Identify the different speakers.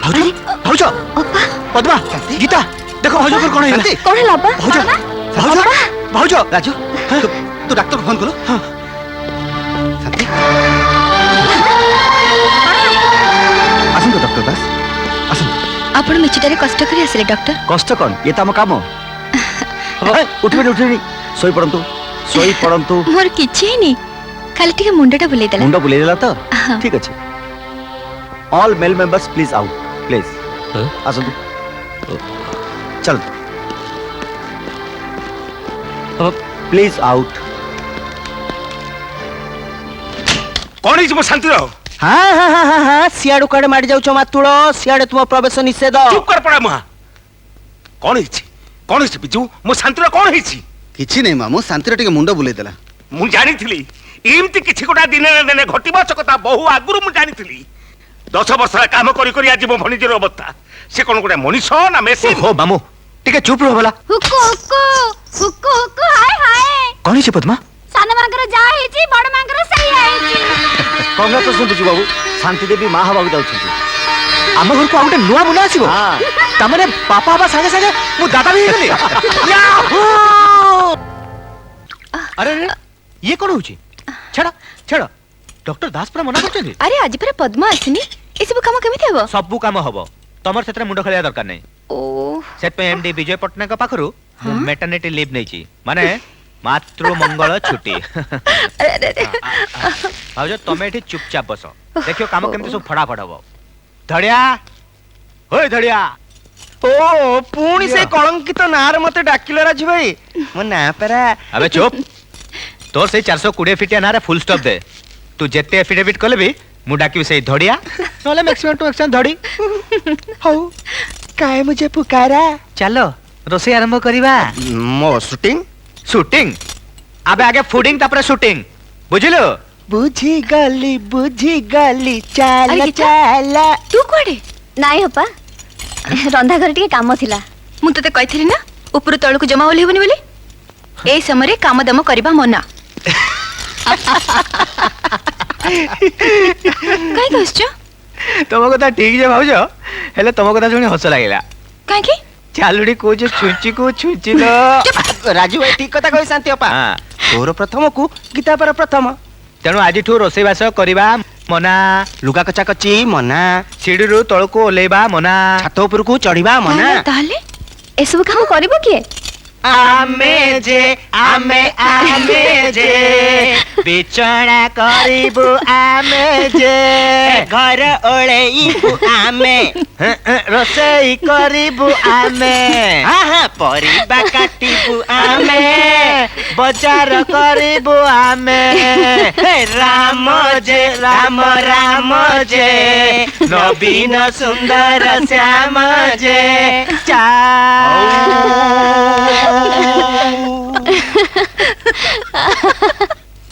Speaker 1: भाउज भाउज पद्मा गीता देखो भाउज पर कोन है
Speaker 2: कोन है लाबा
Speaker 1: भाउज भाउज भाउज
Speaker 3: राजू तू डॉक्टर को फोन करो। हाँ शांति आसन तो डॉक्टर दास आसन।
Speaker 2: आपण मिछटारे कष्ट करी आसिले डॉक्टर।
Speaker 1: कष्ट कौन ये तो आम काम उठबे सोई पड़ंतु
Speaker 2: मोर किछि नहीं खाली टिके मुंडटा बुले देला।
Speaker 1: मुंड बुले देला तो ठीक अछि। All male members please out please आसन चल प्लीज आउट।
Speaker 4: कौन है शांति रहो।
Speaker 5: हाँ हाँ हाँ हाँ हाँ सियाड़ू काड़े मारी जाऊँ मातुल सियाड़े तुम प्रवेश निषेध।
Speaker 4: चुप कर पड़ा मुहा। कौन है बिजू मो शांति रो कौन है
Speaker 3: किछि नहीं मामू शांति रे टिके मुंड बुले देला।
Speaker 4: मु जानी थी एमती किछि गोटा दिन दिन घटिबो कथा बहु आगुरु मु जानी थी 10 वर्ष काम करी करी आज मो भणीजर अवस्था से कोन गोटे मनीष ना मेसिन।
Speaker 1: हो मामू टिके चुप रहो भला।
Speaker 2: हुक्कू हुक्कू हुक्कू हुक्कू हाय हाय
Speaker 1: कौन है पद्मा
Speaker 2: सान मांगर जा हेची बड़ मांगर सही आइची।
Speaker 1: कांग्रेचुलेशन बिजू बाबू शांति देवी मां हवा जाउछथि आम घर को आउटे नुआ मुना आसीबो। ता माने पापा बाबा संगे संगे मु दादा भी हेगली। अरे अरे ये कौन होची छड़ा छड़ा डॉक्टर दास पर मना करछथि।
Speaker 2: अरे आज पर पद्मा आसिनी ए सब काम केमिति हेबो।
Speaker 1: सबु काम हबो तमर सेतरे मुंड खलिया दरकार नै।
Speaker 2: ओ
Speaker 1: सेट पे एमडी विजय पटनायक पाखरु मेटर्निटी लीव नैची माने मातृ मंगल छुट्टी।
Speaker 2: अरे अरे
Speaker 1: भाउज तमे एठी चुपचाप बस देखियो काम केमति सब फटाफट हबो। धड़िया होय धड़िया
Speaker 5: ओ पुणी से कलंकित नार मते डाकिलो राजू भाई मो ना परा।
Speaker 1: अबे चुप तोर से 420 फीटिया नारे फुल स्टॉप दे। तू जेते एफिडेविट कले भी मु डाकी से धड़िया नले मैक्सिमम टू मैक्सिमम धड़ी
Speaker 5: हो काहे मुझे पुकारा।
Speaker 1: चलो रोसे आरंभ करिबा।
Speaker 3: मो शूटिंग
Speaker 1: शूटिंग अबे आगे फूडिंग तापर शूटिंग बुझिलो।
Speaker 5: बुझी गली चाल
Speaker 2: अरे गीता,
Speaker 5: चाल।
Speaker 2: तू कोडे नाई होपा रंधा घर टिके काम थिला मु तते कहिथिली ना ऊपर तळ को जमा होली होबनी बोली ए समय रे काम दम करबा मना। काई कहछ
Speaker 1: तुम कथा ठीक जे भाउज हेले तुम कथा सुनी हस लागिला।
Speaker 2: काई की
Speaker 1: चालुडी को जे छुंची लो।
Speaker 5: राजू भाई ठीक कथा कहि शांति अपा।
Speaker 1: हां
Speaker 5: तोर प्रथम को गीता पर प्रथम
Speaker 1: तेणु आज ठू रोसे बास करबा मना।
Speaker 5: लुगा कचा कची मना
Speaker 1: सीढ़ी रु तळ को ओलेबा मना।
Speaker 5: छात ऊपर को चढ़ीबा मना।
Speaker 2: ताले ए सब काम करबो के
Speaker 5: आमे जे
Speaker 1: बिचଣା करिबु आमे जे
Speaker 5: घर ओळेईबु आमे
Speaker 1: रोसई करिबु आमे
Speaker 5: हाँ परिबा काटिबु आमे
Speaker 1: बजार करिबु आमे
Speaker 5: राम जे
Speaker 1: नवीन सुंदर श्याम जे
Speaker 5: चा